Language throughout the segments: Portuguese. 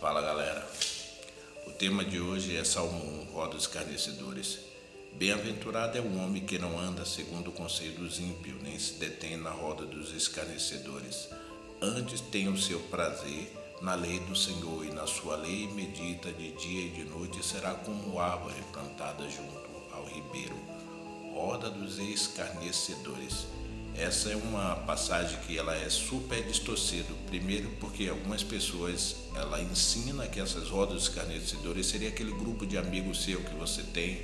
Fala galera, o tema de hoje é Salmo 1, roda dos escarnecedores. Bem-aventurado é o homem que não anda segundo o conselho dos ímpios, nem se detém na roda dos escarnecedores. Antes tem o seu prazer na lei do Senhor, e na sua lei medita de dia e de noite, e será como árvore plantada junto ao ribeiro. Roda dos escarnecedores. Essa é uma passagem que ela é super distorcida. Primeiro porque algumas pessoas, ela ensina que essas rodas dos escarnecedores seria aquele grupo de amigos seu que você tem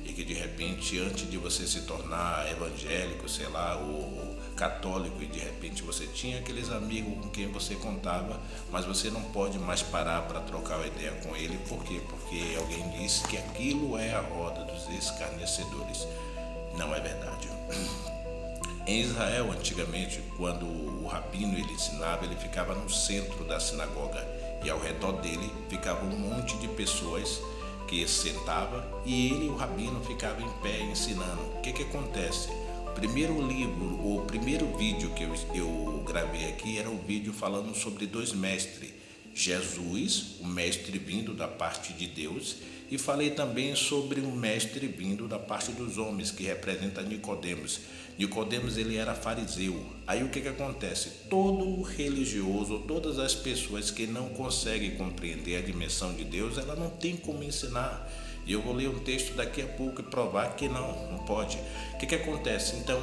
e que de repente, antes de você se tornar evangélico, sei lá, ou católico, e de repente você tinha aqueles amigos com quem você contava, mas você não pode mais parar para trocar uma ideia com ele. Por quê? Porque alguém disse que aquilo é a roda dos escarnecedores. Não é verdade. Em Israel, antigamente, quando o rabino ele ensinava, ele ficava no centro da sinagoga e ao redor dele ficava um monte de pessoas que sentava e ele, o rabino, ficava em pé ensinando. O que acontece? O primeiro livro, ou o primeiro vídeo que eu gravei aqui era um vídeo falando sobre dois mestres. Jesus, o mestre vindo da parte de Deus, e falei também sobre um mestre vindo da parte dos homens, que representa Nicodemos. Nicodemos ele era fariseu. Aí o que acontece? Todo religioso, todas as pessoas que não conseguem compreender a dimensão de Deus, ela não tem como ensinar. E eu vou ler um texto daqui a pouco e provar que não pode. O que acontece? Então,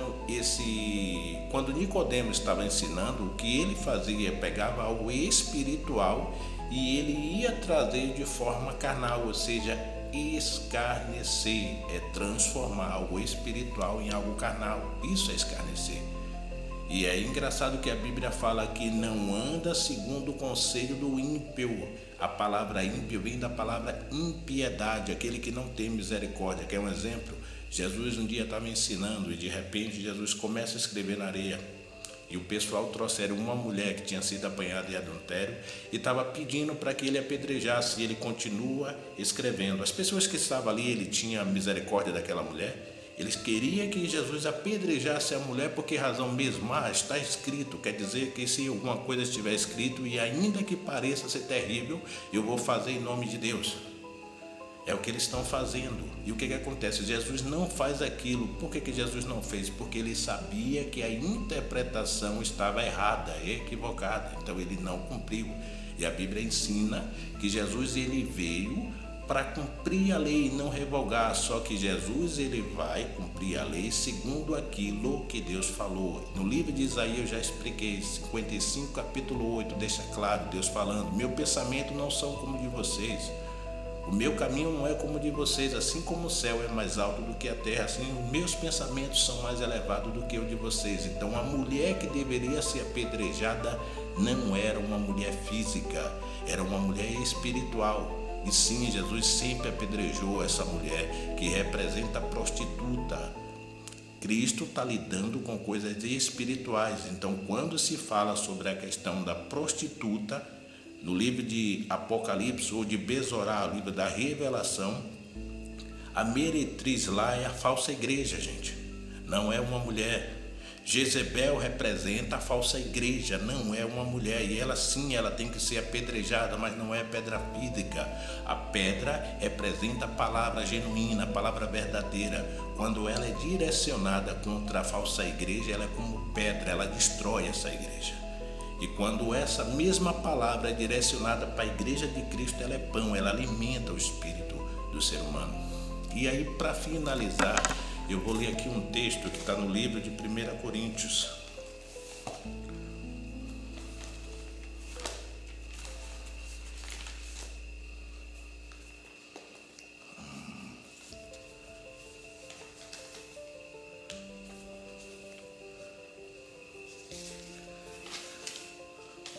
quando Nicodemos estava ensinando, o que ele fazia? Pegava algo espiritual e ele ia trazer de forma carnal, ou seja, escarnecer, é transformar algo espiritual em algo carnal. Isso é escarnecer. E é engraçado que a Bíblia fala que não anda segundo o conselho do ímpio. A palavra ímpio vem da palavra impiedade, aquele que não tem misericórdia. Quer um exemplo? Jesus um dia estava ensinando e de repente Jesus começa a escrever na areia. E o pessoal trouxeram uma mulher que tinha sido apanhada em adultério e estava pedindo para que ele apedrejasse, e ele continua escrevendo. As pessoas que estavam ali, ele tinha misericórdia daquela mulher. Eles queriam que Jesus apedrejasse a mulher. Por que razão mesmo? Está escrito. Quer dizer que se alguma coisa estiver escrito, e ainda que pareça ser terrível, eu vou fazer em nome de Deus. É o que eles estão fazendo. E o que acontece? Jesus não faz aquilo. Por que Jesus não fez? Porque ele sabia que a interpretação estava errada, equivocada. Então ele não cumpriu. E a Bíblia ensina que Jesus ele veio para cumprir a lei e não revogar. Só que Jesus ele vai cumprir a lei segundo aquilo que Deus falou. No livro de Isaías eu já expliquei, 55, capítulo 8, deixa claro, Deus falando: meu pensamento não são como o de vocês, o meu caminho não é como o de vocês. Assim como o céu é mais alto do que a terra, assim os meus pensamentos são mais elevados do que o de vocês. Então a mulher que deveria ser apedrejada não era uma mulher física, era uma mulher espiritual. E sim, Jesus sempre apedrejou essa mulher que representa a prostituta. Cristo está lidando com coisas espirituais. Então, quando se fala sobre a questão da prostituta, no livro de Apocalipse ou de Bezorá, o livro da Revelação, a meretriz lá é a falsa igreja, gente. Não é uma mulher. Jezebel representa a falsa igreja, não é uma mulher. E ela sim, ela tem que ser apedrejada, mas não é pedra física. A pedra representa a palavra genuína, a palavra verdadeira. Quando ela é direcionada contra a falsa igreja, ela é como pedra, ela destrói essa igreja. E quando essa mesma palavra é direcionada para a igreja de Cristo, ela é pão, ela alimenta o espírito do ser humano. E aí, para finalizar, eu vou ler aqui um texto que está no livro de 1 Coríntios.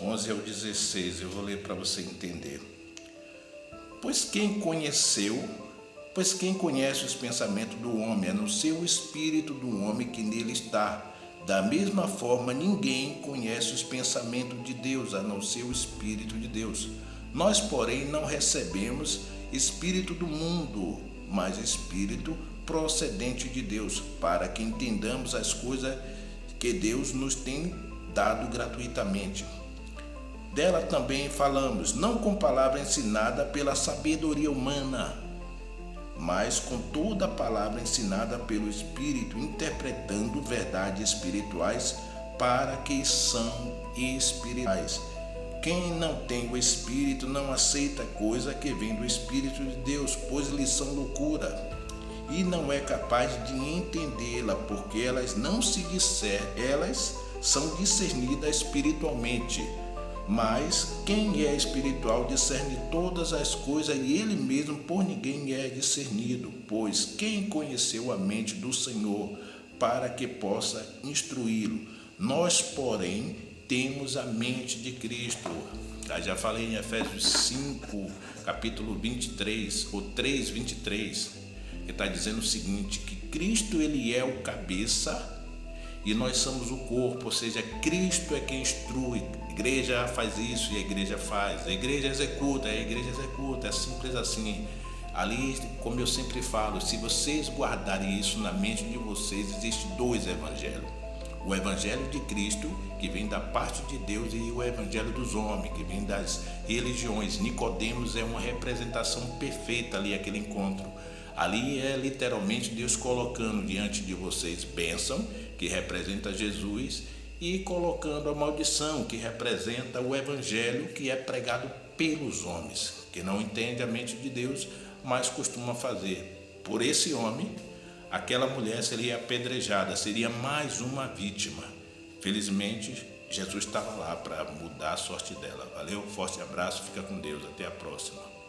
(11 ao 16), eu vou ler para você entender. Pois quem conhece os pensamentos do homem, a não ser o espírito do homem que nele está. Da mesma forma, ninguém conhece os pensamentos de Deus, a não ser o espírito de Deus. Nós, porém, não recebemos espírito do mundo, mas espírito procedente de Deus, para que entendamos as coisas que Deus nos tem dado gratuitamente. Dela também falamos, não com palavra ensinada pela sabedoria humana, mas com toda a palavra ensinada pelo Espírito, interpretando verdades espirituais para que são espirituais. Quem não tem o Espírito não aceita coisa que vem do Espírito de Deus, pois lhes são loucura, e não é capaz de entendê-la, porque elas não se discernem, elas são discernidas espiritualmente. Mas quem é espiritual discerne todas as coisas, e ele mesmo por ninguém é discernido, pois quem conheceu a mente do Senhor para que possa instruí-lo? Nós, porém, temos a mente de Cristo. Já falei em Efésios 5, capítulo 23, ou 3, 23, que está dizendo o seguinte, que Cristo ele é o cabeça e nós somos o corpo, ou seja, Cristo é quem instrui. A igreja faz isso e a igreja faz, a igreja executa, é simples assim. Ali, como eu sempre falo, se vocês guardarem isso na mente de vocês, existem dois evangelhos. O evangelho de Cristo, que vem da parte de Deus, e o evangelho dos homens, que vem das religiões. Nicodemos é uma representação perfeita ali, aquele encontro. Ali é literalmente Deus colocando diante de vocês bênção, que representa Jesus, e colocando a maldição, que representa o evangelho que é pregado pelos homens, que não entende a mente de Deus, mas costuma fazer. Por esse homem, aquela mulher seria apedrejada, seria mais uma vítima. Felizmente, Jesus estava lá para mudar a sorte dela. Valeu, forte abraço, fica com Deus, até a próxima.